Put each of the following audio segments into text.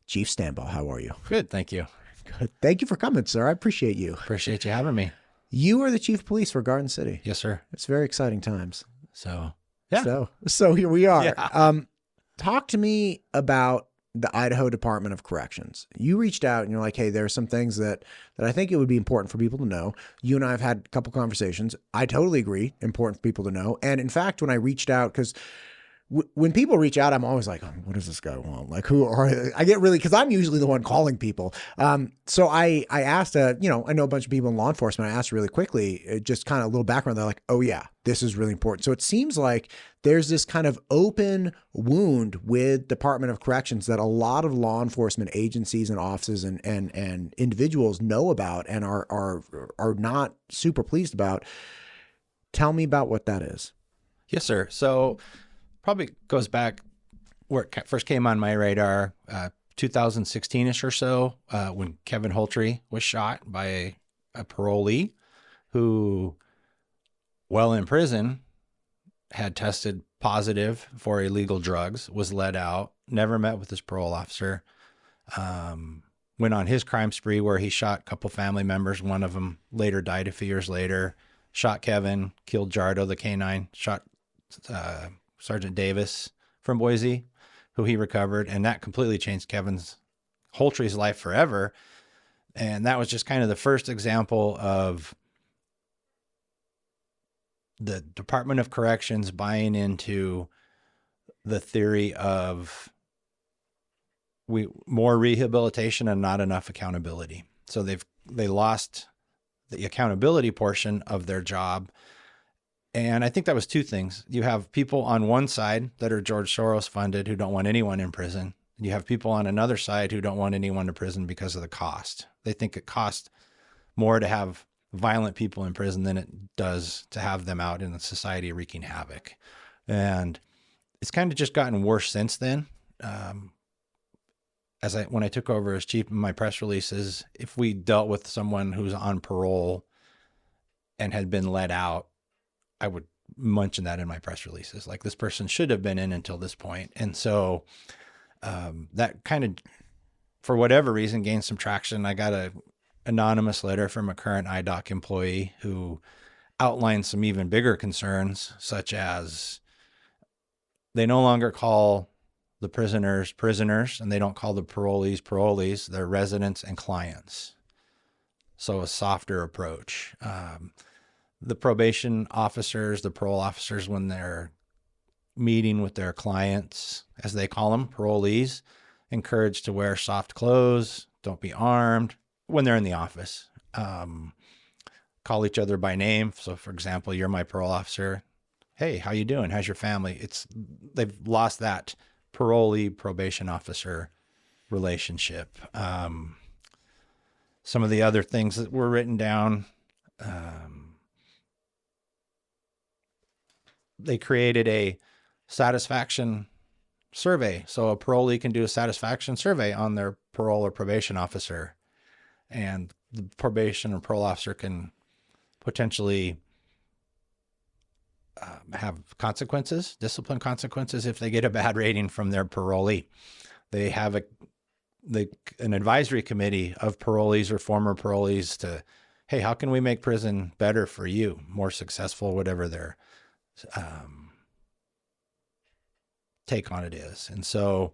Chief Stambaugh, how are you? Good, thank you. Good. Thank you for coming, sir. I appreciate you. Appreciate you having me. You are the chief of police for Garden City. Yes, sir. It's very exciting times. So, yeah. So here we are. Yeah. Talk to me about the Idaho Department of Corrections. You reached out and you're like, hey, there are some things that I think it would be important for people to know. You and I have had a couple conversations. I totally agree. Important for people to know. And in fact, when I reached out, because when people reach out, I'm always like, oh, what does this guy want? Like, who are they? I get really, because I'm usually the one calling people. So I asked, I know a bunch of people in law enforcement. I asked really quickly, just kind of a little background. They're like, oh yeah, this is really important. So it seems like there's this kind of open wound with Department of Corrections that a lot of law enforcement agencies and offices and individuals know about and are not super pleased about. Tell me about what that is. Yes, sir. So probably goes back where it first came on my radar, 2016-ish or so, when Kevin Holtry was shot by a parolee who, while in prison, had tested positive for illegal drugs, was let out, never met with his parole officer, went on his crime spree where he shot a couple family members. One of them later died a few years later, shot Kevin, killed Jardo, the canine, shot Sergeant Davis from Boise, who he recovered. And that completely changed Holtry's life forever. And that was just kind of the first example of the Department of Corrections buying into the theory of more rehabilitation and not enough accountability. So they lost the accountability portion of their job. And I think that was two things. You have people on one side that are George Soros funded who don't want anyone in prison. You have people on another side who don't want anyone in prison because of the cost. They think it costs more to have violent people in prison than it does to have them out in the society wreaking havoc. And it's kind of just gotten worse since then. When I took over as chief, in my press releases, if we dealt with someone who's on parole and had been let out, I would mention that in my press releases, like this person should have been in until this point. And so that kind of, for whatever reason, gained some traction. I got an anonymous letter from a current IDOC employee who outlined some even bigger concerns, such as they no longer call the prisoners, and they don't call the parolees. They're residents and clients. So a softer approach. The probation officers, the parole officers, when they're meeting with their clients, as they call them, parolees, encouraged to wear soft clothes, don't be armed when they're in the office. Call each other by name. So for example, you're my parole officer. Hey, how you doing? How's your family? They've lost that parolee probation officer relationship. Some of the other things that were written down, they created a satisfaction survey. So a parolee can do a satisfaction survey on their parole or probation officer. And the probation or parole officer can potentially have consequences, discipline consequences, if they get a bad rating from their parolee. They have an advisory committee of parolees or former parolees to, hey, how can we make prison better for you, more successful, whatever their take on it is. And so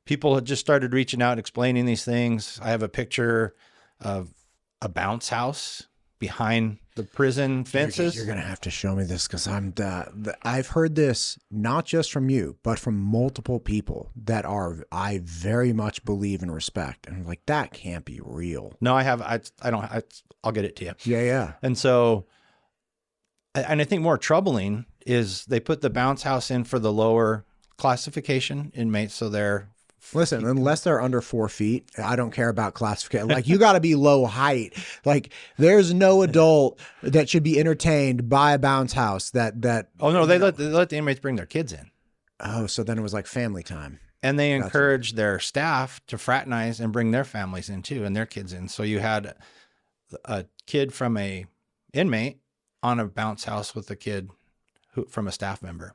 people had just started reaching out, explaining these things. I have a picture of a bounce house behind the prison fences. You're going to have to show me this, because I've heard this not just from you, but from multiple people that I very much believe and respect. And I'm like, that can't be real. No, I'll get it to you. Yeah. And so, and I think more troubling is they put the bounce house in for the lower classification inmates. So listen, unless they're under 4 feet, I don't care about classification. Like, you got to be low height. Like, there's no adult that should be entertained by a bounce house that. Oh no, they let the inmates bring their kids in. Oh, so then it was like family time. And they encourage their staff to fraternize and bring their families in too, and their kids in. So you had a kid from a inmate on a bounce house with a kid from a staff member.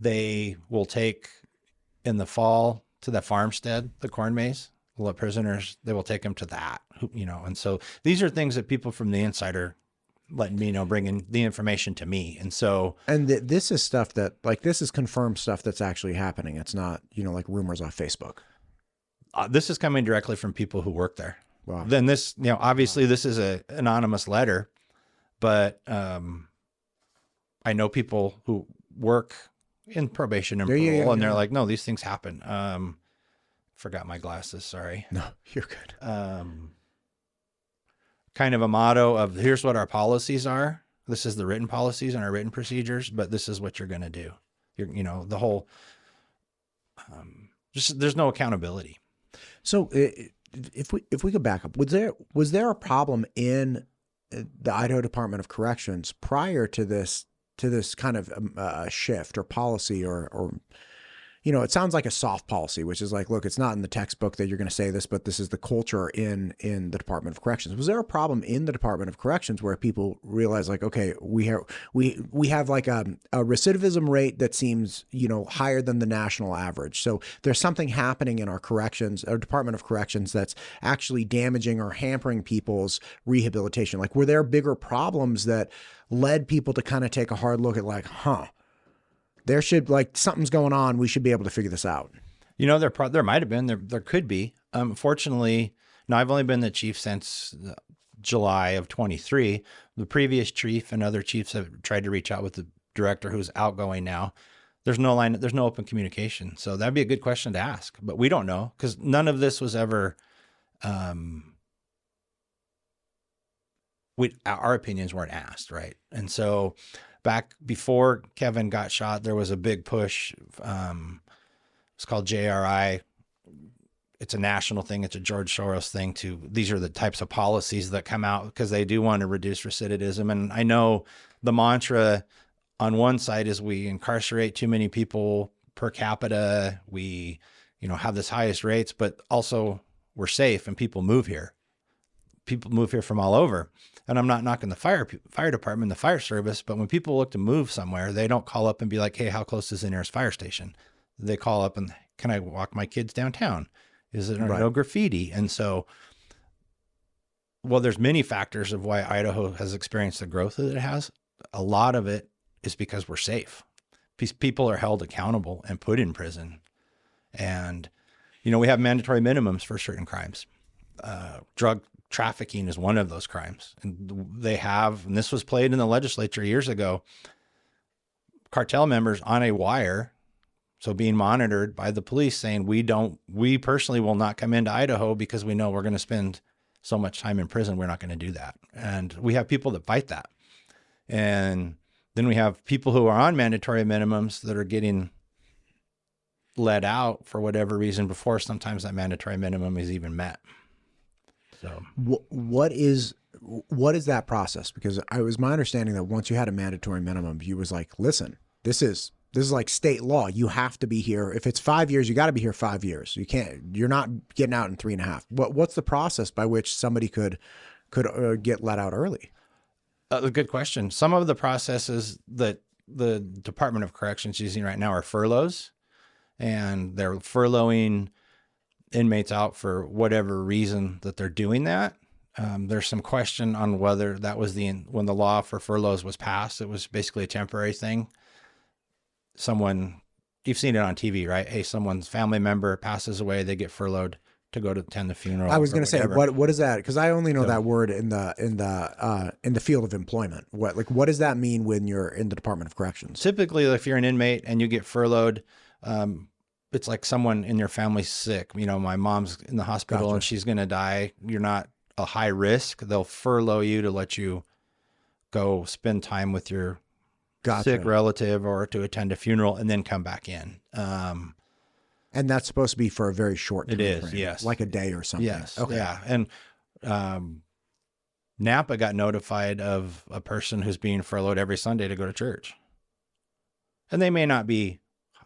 They will take in the fall to the farmstead, the corn maze. We'll let prisoners, they will take them to that, you know. And so these are things that people from the inside are letting me know, bringing the information to me. And so, and this is stuff that, like, this is confirmed stuff that's actually happening. It's not, you know, like rumors off Facebook. This is coming directly from people who work there. Wow. Then this, you know, obviously this is a anonymous letter, but I know people who work in probation and parole, and they're like, no, these things happen. Forgot my glasses. Sorry. No, you're good. Kind of a motto of, here's what our policies are. This is the written policies and our written procedures, but this is what you're going to do. You know, the whole, just, there's no accountability. So if we could back up, was there a problem in the Idaho Department of Corrections prior to this kind of shift or policy, or you know, it sounds like a soft policy, which is like, look, it's not in the textbook that you're going to say this, but this is the culture in the Department of Corrections. Was there a problem in the Department of Corrections where people realize, like, okay, we have like a recidivism rate that seems, you know, higher than the national average. So there's something happening in our corrections, our Department of Corrections, that's actually damaging or hampering people's rehabilitation. Like, were there bigger problems that led people to kind of take a hard look at, like, there should, like, something's going on. We should be able to figure this out. You know, there might have been, there could be. Fortunately, now I've only been the chief since July of 23. The previous chief and other chiefs have tried to reach out with the director, who's outgoing now. There's no open communication. So that'd be a good question to ask, but we don't know, because none of this was ever, our opinions weren't asked. Right. And so back before Kevin got shot, there was a big push. It's called JRI. It's a national thing. It's a George Soros thing. These are the types of policies that come out because they do want to reduce recidivism. And I know the mantra on one side is we incarcerate too many people per capita. We, you know, have this highest rates, but also we're safe and people move here. People move here from all over. And I'm not knocking the fire department, the fire service, but when people look to move somewhere, they don't call up and be like, hey, how close is the nearest fire station? They call up and, can I walk my kids downtown? Is there no graffiti? And so, well, there's many factors of why Idaho has experienced the growth that it has. A lot of it is because we're safe. People are held accountable and put in prison. And, you know, we have mandatory minimums for certain crimes. Drug trafficking is one of those crimes. And they have, and this was played in the legislature years ago, cartel members on a wire, so being monitored by the police, saying, we personally will not come into Idaho because we know we're going to spend so much time in prison. We're not going to do that. And we have people that fight that. And then we have people who are on mandatory minimums that are getting let out for whatever reason before sometimes that mandatory minimum is even met. So what is that process? Because it was my understanding that once you had a mandatory minimum, you was like, listen, this is like state law. You have to be here. If it's 5 years, you got to be here 5 years. You're not getting out in 3.5. What's the process by which somebody could get let out early? A good question. Some of the processes that the Department of Corrections is using right now are furloughs, and they're furloughing inmates out for whatever reason that they're doing that. There's some question on whether that was when the law for furloughs was passed, it was basically a temporary thing. You've seen it on TV, right? Hey, someone's family member passes away, they get furloughed to go to attend the funeral. I was going to say, what is that? Because I only know that word in the field of employment. What does that mean when you're in the Department of Corrections? Typically, if you're an inmate and you get furloughed, it's like someone in your family's sick. You know, my mom's in the hospital and she's going to die. You're not a high risk. They'll furlough you to let you go spend time with your sick relative or to attend a funeral and then come back in. And that's supposed to be for a very short time. It is, frame, yes. Like a day or something. Yes. Okay. Yeah. And Napa got notified of a person who's being furloughed every Sunday to go to church. And they may not be,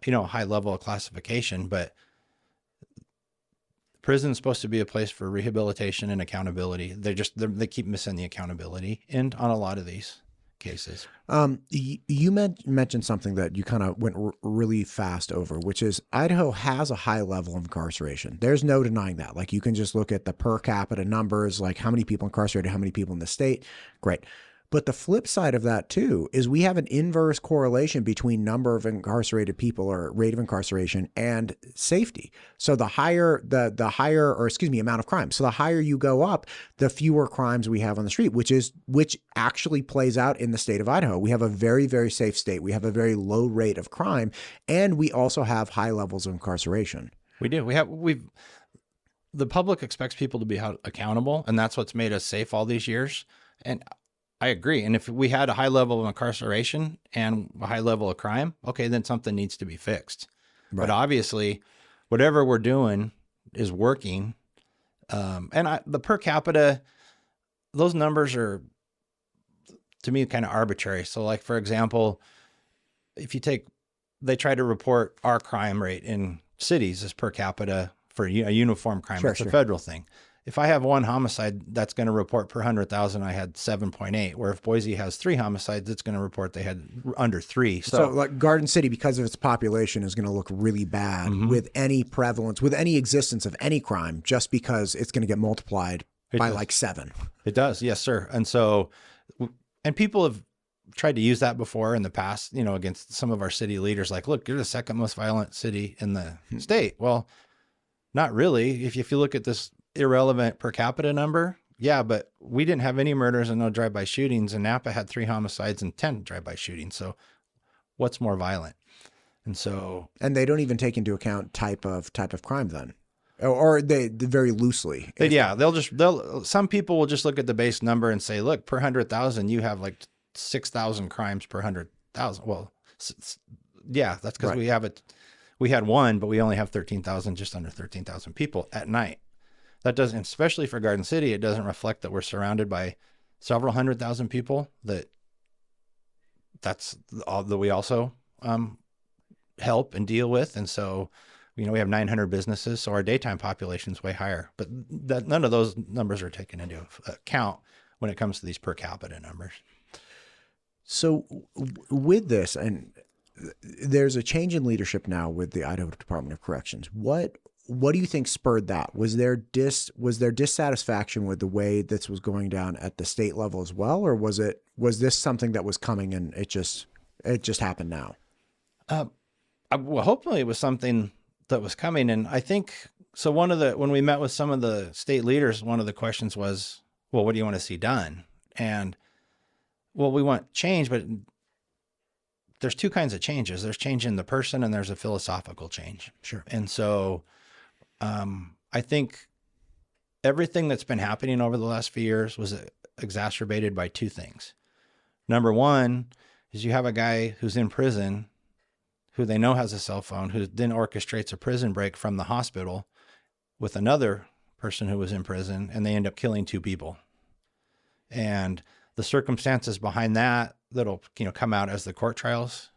you know, high level of classification, but prison's supposed to be a place for rehabilitation and accountability. They keep missing the accountability on a lot of these cases. You mentioned something that you kind of went really fast over, which is Idaho has a high level of incarceration. There's no denying that. Like, you can just look at the per capita numbers, like how many people incarcerated, how many people in the state. Great. But the flip side of that too is we have an inverse correlation between number of incarcerated people or rate of incarceration and safety. So the higher amount of crime. So the higher you go up, the fewer crimes we have on the street, which actually plays out in the state of Idaho. We have a very, very safe state. We have a very low rate of crime, and we also have high levels of incarceration. We do. The public expects people to be held accountable, and that's what's made us safe all these years. And I agree. And if we had a high level of incarceration and a high level of crime, okay, then something needs to be fixed. Right. But obviously, whatever we're doing is working. The per capita, those numbers are, to me, kind of arbitrary. So, like, for example, if you they try to report our crime rate in cities as per capita for a uniform crime. Sure, it's a federal thing. If I have one homicide, that's going to report per 100,000, I had 7.8. Where if Boise has 3 homicides, it's going to report they had under 3. So like Garden City, because of its population, is going to look really bad with any prevalence, with any existence of any crime, just because it's going to get multiplied by like 7. It does. Yes, sir. And so, and people have tried to use that before in the past, against some of our city leaders. Like, look, you're the second most violent city in the state. Well, not really. If you look at this irrelevant per capita number, yeah, but we didn't have any murders and no drive-by shootings, and Napa had 3 homicides and 10 drive-by shootings. So what's more violent? And they don't even take into account type of crime then, or they very loosely. Some people will just look at the base number and say, look, per 100,000, you have like 6,000 crimes per 100,000. Well, yeah, that's because we had 1, but we only have 13,000, just under 13,000 people at night. That doesn't, especially for Garden City, it doesn't reflect that we're surrounded by several 100,000 people that's all that we also help and deal with. And so, we have 900 businesses, so our daytime population is way higher. But none of those numbers are taken into account when it comes to these per capita numbers. So with this, and there's a change in leadership now with the Idaho Department of Corrections. What do you think spurred that? Was there dissatisfaction with the way this was going down at the state level as well, or was this something that was coming and it just happened now? Well, hopefully it was something that was coming, and I think so. When we met with some of the state leaders, one of the questions was, "Well, what do you want to see done?" And well, we want change, but there's 2 kinds of changes. There's change in the person, and there's a philosophical change. Sure. And so, I think everything that's been happening over the last few years was exacerbated by 2 things. Number one is you have a guy who's in prison who they know has a cell phone, who then orchestrates a prison break from the hospital with another person who was in prison, and they end up killing 2 people. And the circumstances behind that'll come out as the court trials,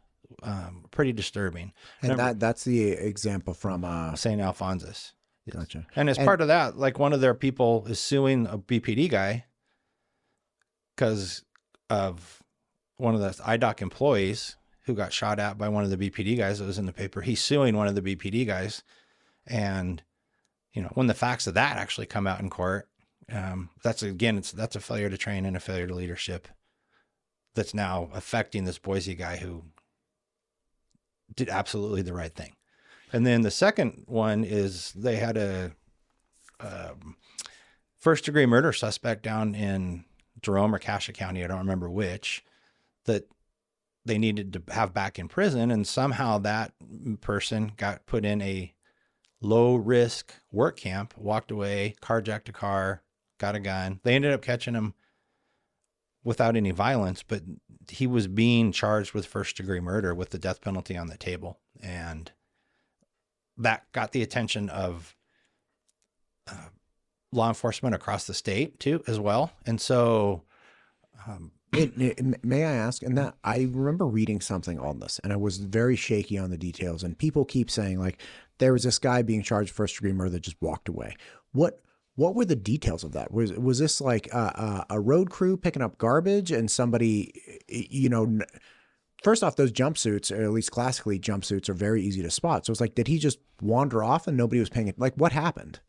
pretty disturbing. And that's the example from St. Alphonsus. Yes. Gotcha. And as part of that, like, one of their people is suing a BPD guy because of one of the IDOC employees who got shot at by one of the BPD guys that was in the paper. He's suing one of the BPD guys. And, when the facts of that actually come out in court, that's a failure to train and a failure to leadership that's now affecting this Boise guy who did absolutely the right thing. And then the second one is they had a first-degree murder suspect down in Jerome or Cassia County, I don't remember which, that they needed to have back in prison, and somehow that person got put in a low-risk work camp, walked away, carjacked a car, got a gun. They ended up catching him without any violence, but he was being charged with first-degree murder with the death penalty on the table. And that got the attention of law enforcement across the state too, as well. And so, may I ask, and that I remember reading something on this, and I was very shaky on the details, and people keep saying, like, there was this guy being charged with first-degree murder that just walked away. What were the details of that? Was this like a road crew picking up garbage and somebody you know, first off, those jumpsuits, or at least classically jumpsuits, are very easy to spot. So it's like, did he just wander off and nobody was paying it? Like, what happened?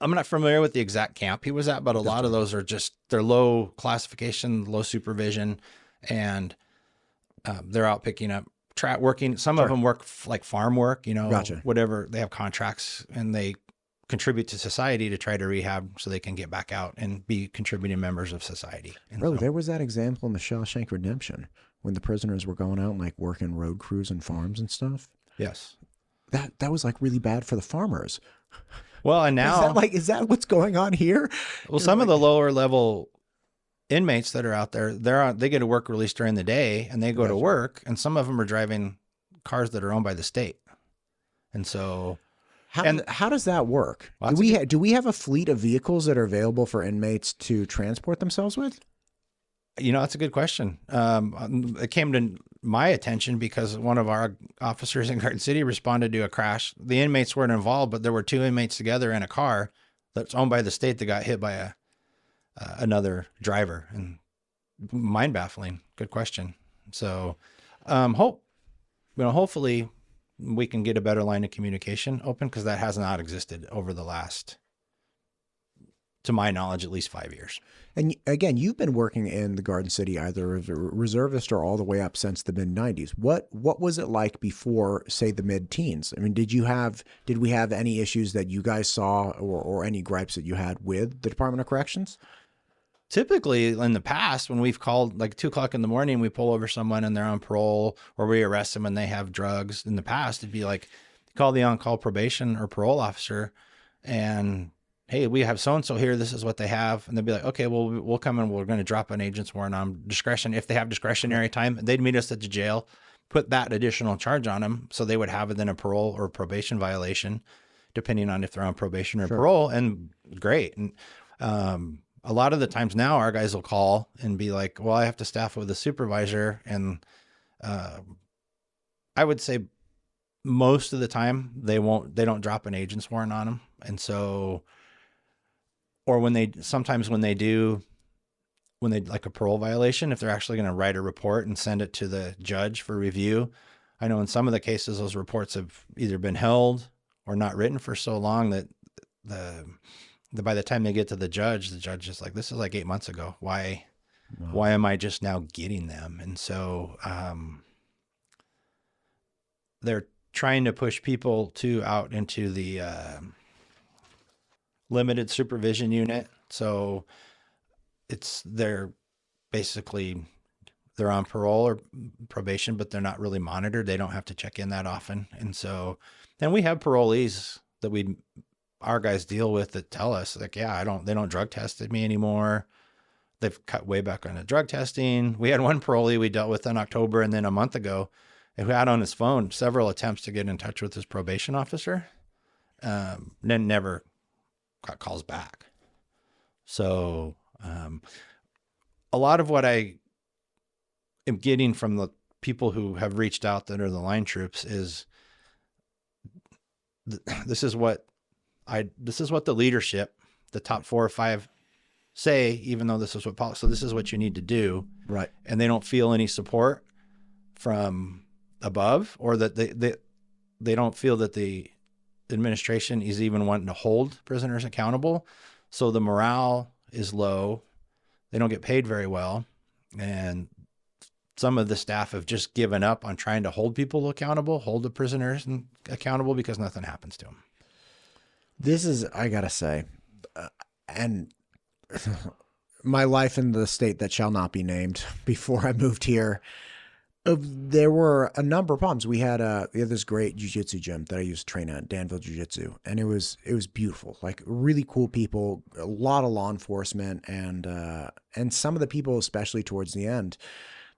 I'm not familiar with the exact camp he was at, but a lot of those are just, they're low classification, low supervision, and they're out picking up working. Some of them work like farm work, you know, whatever. They have contracts and they contribute to society to try to rehab so they can get back out and be contributing members of society. And Bro, there was that example in the Shawshank Redemption when the prisoners were going out and like working road crews and farms and stuff. Yes. That was like really bad for the farmers. Well, and now is that what's going on here? Well, some of the lower level inmates that are out there, they get a work release during the day and they go to work, and some of them are driving cars that are owned by the state. And so how does that work? Do we have a fleet of vehicles that are available for inmates to transport themselves with? You know, that's a good question. It came to my attention because one of our officers in Garden City responded to a crash. The inmates weren't involved, but there were two inmates together in a car that's owned by the state that got hit by another driver. And mind baffling. Good question. So, hopefully we can get a better line of communication open, because that has not existed over the last, to my knowledge, at least 5 years. And again, you've been working in the Garden City either as a reservist or all the way up since the mid-90s. What was it like before, say, the mid-teens? I mean, did we have any issues that you guys saw, or any gripes that you had with the Department of Corrections? Typically in the past, when we've called like 2 o'clock in the morning, we pull over someone and they're on parole, or we arrest them and they have drugs. In the past, it'd be like, call the on-call probation or parole officer and, hey, we have so-and-so here. This is what they have. And they'd be like, okay, well, we'll come and we're going to drop an agent's warrant on discretion. If they have discretionary time, they'd meet us at the jail, put that additional charge on them. So they would have then a parole or probation violation, depending on if they're on probation or parole. And great. And a lot of the times now our guys will call and be like, well, I have to staff with a supervisor. And I would say most of the time they don't drop an agent's warrant on them. And so, or when they like a parole violation, if they're actually going to write a report and send it to the judge for review, I know in some of the cases, those reports have either been held or not written for so long that by the time they get to the judge is like, this is like 8 months ago. Why am I just now getting them? And so, they're trying to push people out into the, limited supervision unit. So they're on parole or probation, but they're not really monitored. They don't have to check in that often. And so, then we have parolees that our guys deal with that tell us like, yeah, they don't drug test me anymore. They've cut way back on the drug testing. We had one parolee we dealt with in October, and then a month ago, who had on his phone several attempts to get in touch with his probation officer. Then never got calls back. So a lot of what I am getting from the people who have reached out that are the line troops is this is what the leadership, the top 4 or 5 say, even though this is what so this is what you need to do. Right. And they don't feel any support from above, or that they don't feel that the administration is even wanting to hold prisoners accountable. So the morale is low. They don't get paid very well. And some of the staff have just given up on trying to hold people accountable, hold the prisoners accountable, because nothing happens to them. This is, I gotta say, and my life in the state that shall not be named, before I moved here, there were a number of problems. We had this great jiu-jitsu gym that I used to train at, Danville Jiu-Jitsu, and it was beautiful, like really cool people, a lot of law enforcement, and some of the people, especially towards the end,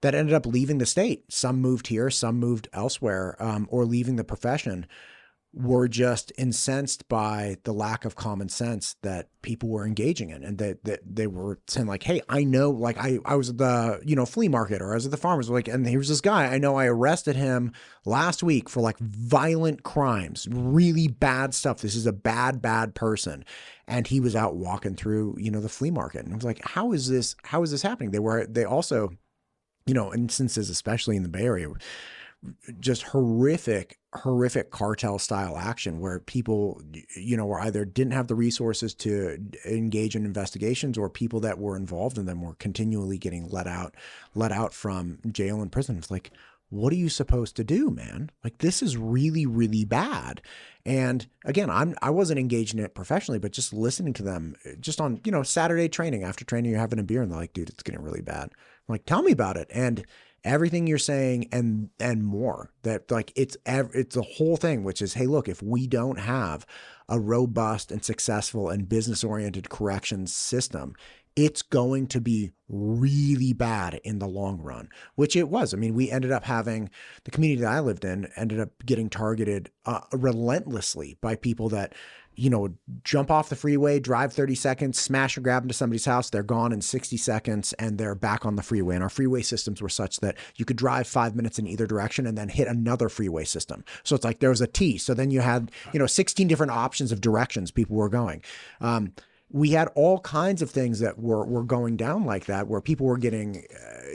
that ended up leaving the state. Some moved here, some moved elsewhere, or leaving the profession, were just incensed by the lack of common sense that people were engaging in. And that they were saying like, hey, I know, like I was at the, flea market, or I was at the farmer's, like, and here's this guy, I know I arrested him last week for like violent crimes, really bad stuff. This is a bad person. And he was out walking through, the flea market. And I was like, how is this happening? They also instances, especially in the Bay Area, just horrific cartel style action where people, were either didn't have the resources to engage in investigations, or people that were involved in them were continually getting let out from jail and prison. It's like, what are you supposed to do, man? Like, this is really, really bad. And again, I wasn't engaged in it professionally, but just listening to them just on, Saturday training, after training, you're having a beer and they're like, dude, it's getting really bad. I'm like, tell me about it. And everything you're saying and more, that like, it's the whole thing, which is, hey, look, if we don't have a robust and successful and business oriented corrections system, it's going to be really bad in the long run, which it was. I mean, we ended up having, the community that I lived in ended up getting targeted relentlessly by people that, jump off the freeway, drive 30 seconds, smash or grab into somebody's house. They're gone in 60 seconds and they're back on the freeway. And our freeway systems were such that you could drive 5 minutes in either direction and then hit another freeway system. So it's like there was a T. So then you had, 16 different options of directions people were going. We had all kinds of things that were going down like that, where people were getting,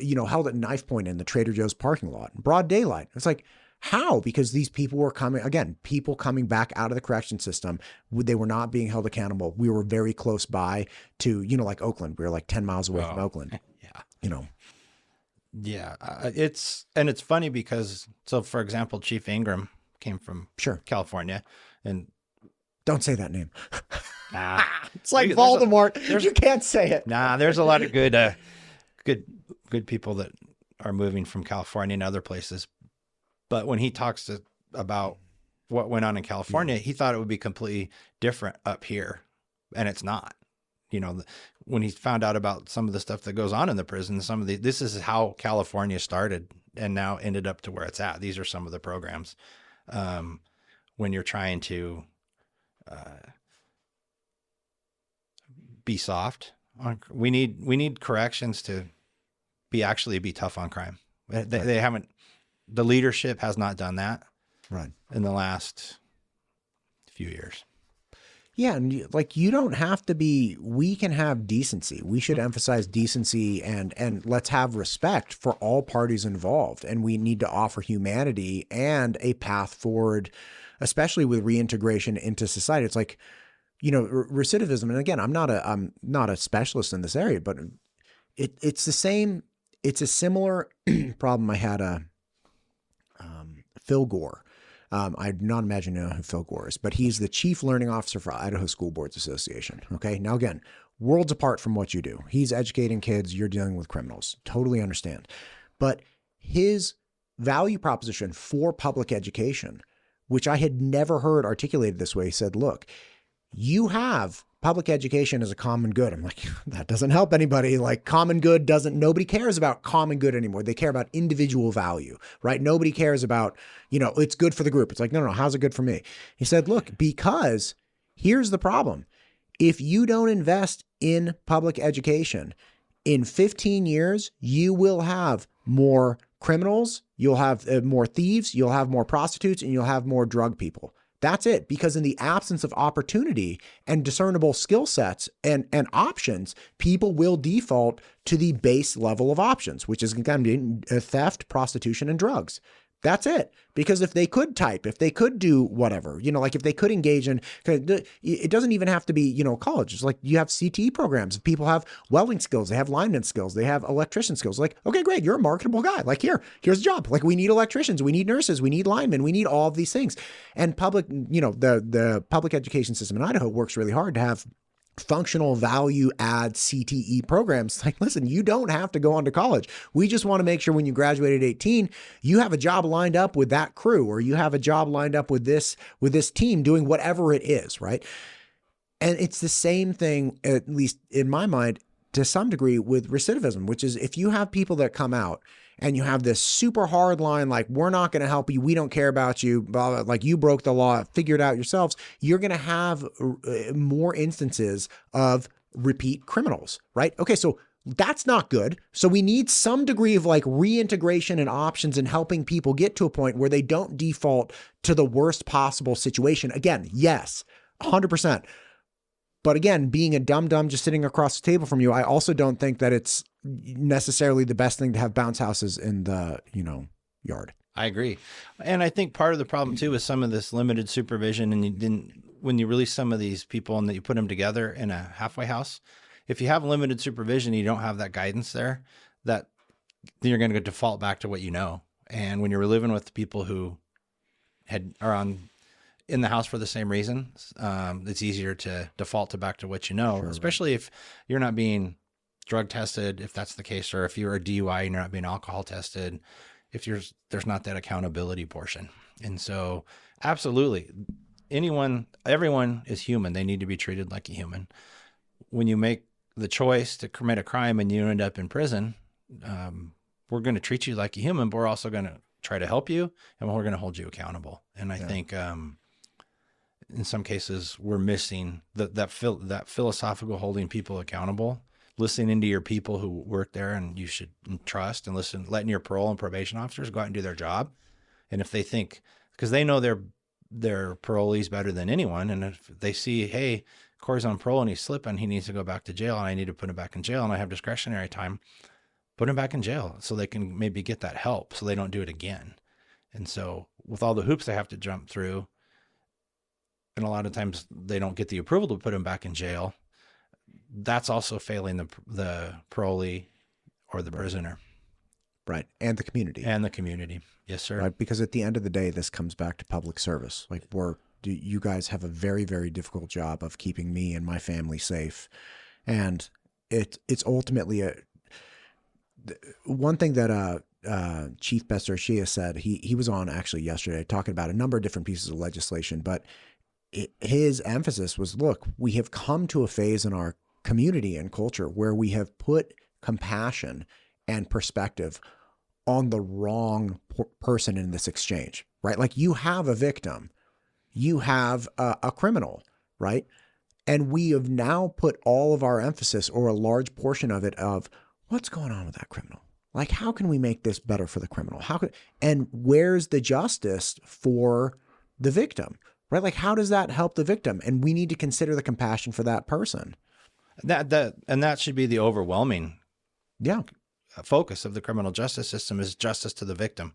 held at knife point in the Trader Joe's parking lot, broad daylight. It's like, how? Because these people were people coming back out of the correction system. They were not being held accountable. We were very close by to, like Oakland. We were like 10 miles away from Oakland. Yeah. Yeah. It's funny because, so for example, Chief Ingram came from California, and don't say that name. Nah. It's like Voldemort. You can't say it. Nah, there's a lot of good people that are moving from California and other places. But when he talks about what went on in California, he thought it would be completely different up here. And it's not. When he found out about some of the stuff that goes on in the prison, this is how California started and now ended up to where it's at. These are some of the programs. When you're trying to be soft, we need corrections to be tough on crime. They haven't. The leadership has not done that in the last few years. Yeah. And like, you don't have to be, we can have decency. We should emphasize decency and let's have respect for all parties involved. And we need to offer humanity and a path forward, especially with reintegration into society. It's like, recidivism. And again, I'm not a specialist in this area, but it's the same. It's a similar problem. I had Phil Gore. I do not imagine you know who Phil Gore is, but he's the chief learning officer for Idaho School Boards Association. Okay. Now, again, worlds apart from what you do. He's educating kids. You're dealing with criminals. Totally understand. But his value proposition for public education, which I had never heard articulated this way, said, look, you have public education as a common good. I'm like, that doesn't help anybody. Like, common good nobody cares about common good anymore. They care about individual value, right? Nobody cares about, it's good for the group. It's like, no, how's it good for me? He said, look, because here's the problem. If you don't invest in public education, in 15 years, you will have more criminals, you'll have more thieves, you'll have more prostitutes, and you'll have more drug people. That's it. Because in the absence of opportunity and discernible skill sets and options, people will default to the base level of options, which is going to be theft, prostitution, and drugs. That's it. Because if they could type, if they could do whatever, like if they could engage in, it doesn't even have to be, college. It's like you have CTE programs. If people have welding skills, they have lineman skills, they have electrician skills. Like, okay, great. You're a marketable guy. Like here's a job. Like, we need electricians, we need nurses, we need linemen, we need all of these things. And public, the public education system in Idaho works really hard to have functional value add CTE programs. Like, listen, you don't have to go on to college. We just want to make sure when you graduate at 18, you have a job lined up with that crew, or you have a job lined up with this team doing whatever it is, right? And it's the same thing, at least in my mind, to some degree with recidivism, which is if you have people that come out and you have this super hard line, like, we're not going to help you, we don't care about you, blah, blah, like you broke the law, figure it out yourselves, you're going to have more instances of repeat criminals, right? Okay, so that's not good. So we need some degree of like reintegration and options and helping people get to a point where they don't default to the worst possible situation. Again, yes, 100%. But again, being a dum-dum just sitting across the table from you, I also don't think that it's necessarily the best thing to have bounce houses in the, yard. I agree. And I think part of the problem too is some of this limited supervision, and when you release some of these people and that you put them together in a halfway house, if you have limited supervision, you don't have that guidance there, that then you're going to default back to what you know. And when you're living with people who are in the house for the same reason, it's easier to default back to what you know, sure, especially if you're not being drug tested, if that's the case, or if you're a DUI and you're not being alcohol tested, if there's not that accountability portion. And so absolutely, everyone is human. They need to be treated like a human. When you make the choice to commit a crime and you end up in prison, we're going to treat you like a human, but we're also going to try to help you, and we're going to hold you accountable. And I think in some cases we're missing that philosophical holding people accountable, listening to your people who work there and you should trust, and letting your parole and probation officers go out and do their job. And if they think, because they know their parolees better than anyone, and if they see, hey, Cory's on parole and he's slipping, he needs to go back to jail, and I need to put him back in jail, and I have discretionary time, put him back in jail so they can maybe get that help so they don't do it again. And so with all the hoops they have to jump through, and a lot of times they don't get the approval to put him back in jail, that's also failing the parolee or the prisoner. Right. And the community. Yes, sir. Right. Because at the end of the day, this comes back to public service. Like you guys have a very, very difficult job of keeping me and my family safe. And it's ultimately one thing that Chief Bester Shea said, he was on actually yesterday talking about a number of different pieces of legislation, but his emphasis was, look, we have come to a phase in our community and culture where we have put compassion and perspective on the wrong person in this exchange, right? Like, you have a victim, you have a criminal, right? And we have now put all of our emphasis, or a large portion of it, of what's going on with that criminal. Like, how can we make this better for the criminal? And where's the justice for the victim, right? Like, how does that help the victim? And we need to consider the compassion for that person. That should be the overwhelming focus of the criminal justice system, is justice to the victim.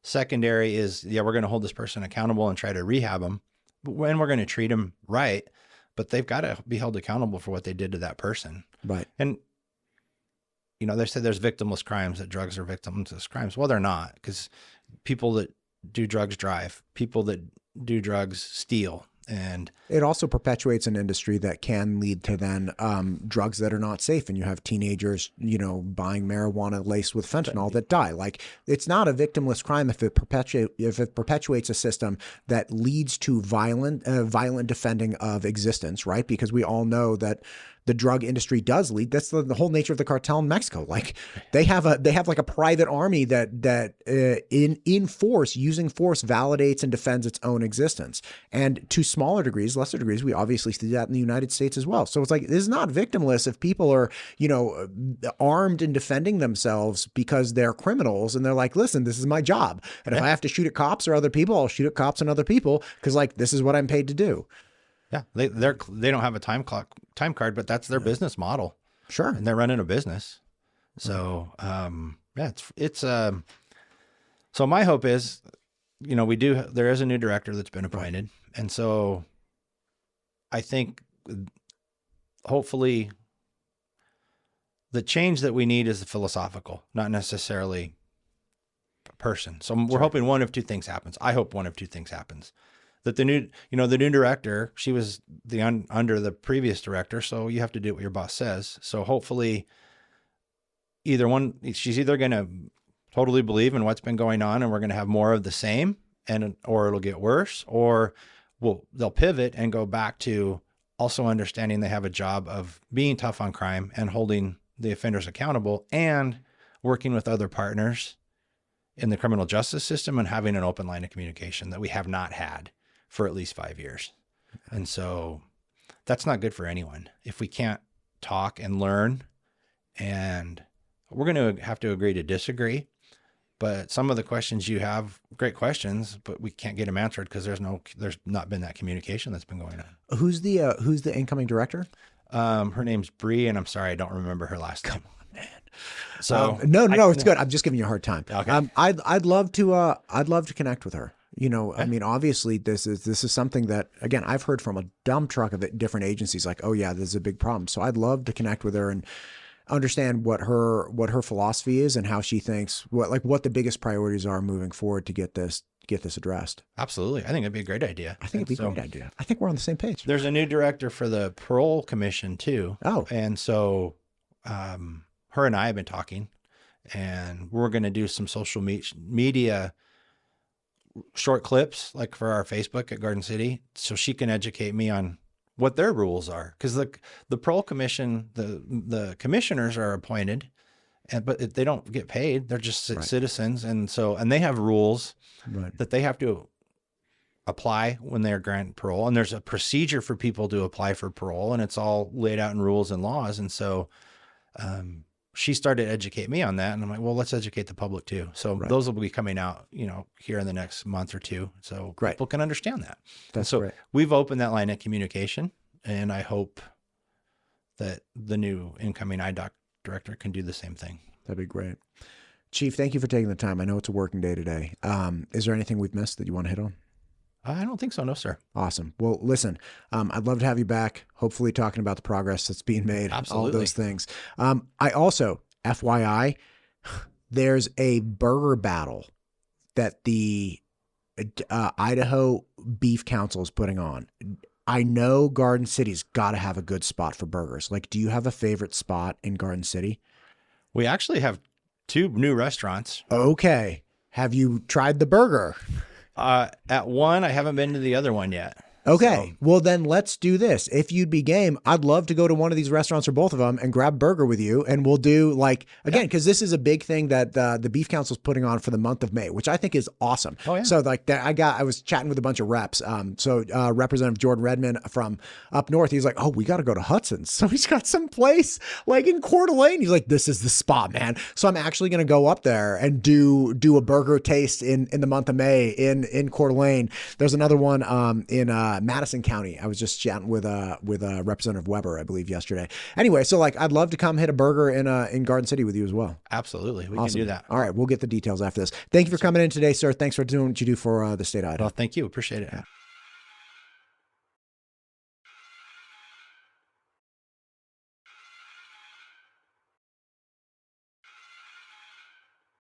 Secondary is, we're going to hold this person accountable and try to rehab them, and we're going to treat them right, but they've got to be held accountable for what they did to that person. Right. And, they said there's victimless crimes, that drugs are victimless crimes. Well, they're not, because people that do drugs drive, people that do drugs steal. And it also perpetuates an industry that can lead to then drugs that are not safe. And you have teenagers, buying marijuana laced with fentanyl that die. Like, it's not a victimless crime if it perpetuates a system that leads to violent defending of existence, right? Because we all know that the drug industry does lead. That's the whole nature of the cartel in Mexico. Like, they have like a private army that in force, using force, validates and defends its own existence. And to smaller degrees, lesser degrees, we obviously see that in the United States as well. So it's like, this is not victimless if people are, armed and defending themselves because they're criminals, and they're like, listen, this is my job. And if I have to shoot at cops or other people, I'll shoot at cops and other people, because, like, this is what I'm paid to do. Yeah, they don't have a time card, but that's their business model. Sure, and they're running a business. So it's so my hope is, there is a new director that's been appointed, and so I think hopefully the change that we need is philosophical, not necessarily a person. So we're hoping one of two things happens. I hope one of two things happens. That the new director, she was under the previous director, so you have to do what your boss says. So hopefully she's either going to totally believe in what's been going on, and we're going to have more of the same, or it'll get worse, or they'll pivot and go back to also understanding they have a job of being tough on crime and holding the offenders accountable, and working with other partners in the criminal justice system, and having an open line of communication that we have not had for at least 5 years. And so that's not good for anyone if we can't talk and learn, and we're going to have to agree to disagree. But some of the questions you have, great questions, but we can't get them answered because there's not been that communication that's been going on. Who's the incoming director? Her name's Bree, and I'm sorry, I don't remember her last name. Come on, man. So no, it's good. I'm just giving you a hard time. Okay. I'd love to connect with her. You know, I mean, obviously this is something that, again, I've heard from a dump truck of different agencies like, oh yeah, this is a big problem. So I'd love to connect with her and understand what her philosophy is and how she thinks what the biggest priorities are moving forward to get this addressed. Absolutely. I think it'd be a great idea. I think it'd be a great idea. I think we're on the same page. There's a new director for the parole commission too. Oh. And so, her and I have been talking, and we're going to do some social media short clips like for our Facebook at Garden City, so she can educate me on what their rules are. Because the parole commission, the commissioners are appointed, but they don't get paid. They're just citizens, and they have rules that they have to apply when they're granted parole, and there's a procedure for people to apply for parole, and it's all laid out in rules and laws. And so she started to educate me on that, and I'm like, well, let's educate the public too. So those will be coming out, here in the next month or two, so people can understand that. That's so great. We've opened that line of communication, and I hope that the new incoming IDOC director can do the same thing. That'd be great. Chief, thank you for taking the time. I know it's a working day today. Is there anything we've missed that you want to hit on? I don't think so. No, sir. Awesome. Well, listen, I'd love to have you back, hopefully talking about the progress that's being made. Absolutely. All those things. I also, FYI, there's a burger battle that the Idaho Beef Council is putting on. I know Garden City's got to have a good spot for burgers. Like, do you have a favorite spot in Garden City? We actually have 2 new restaurants. Okay. Have you tried the burger? At one, I haven't been to the other one yet. Okay. Well, then let's do this. If you'd be game, I'd love to go to one of these restaurants or both of them and grab a burger with you. And we'll do because this is a big thing that the Beef Council is putting on for the month of May, which I think is awesome. Oh, yeah. So I was chatting with a bunch of reps. Representative Jordan Redmond from up north, he's like, oh, we got to go to Hudson's. So he's got some place like in Coeur d'Alene. He's like, this is the spot, man. So I'm actually going to go up there and do a burger taste in the month of May in Coeur d'Alene. There's another one in Madison County. I was just chatting with Representative Weber, I believe, yesterday. Anyway, so I'd love to come hit a burger in Garden City with you as well. Absolutely. We Awesome. can do that. All right. We'll get the details after this. Thank you for coming in today, sir. Thanks for doing what you do for the state of Idaho. Well, thank you. Appreciate it. Yeah.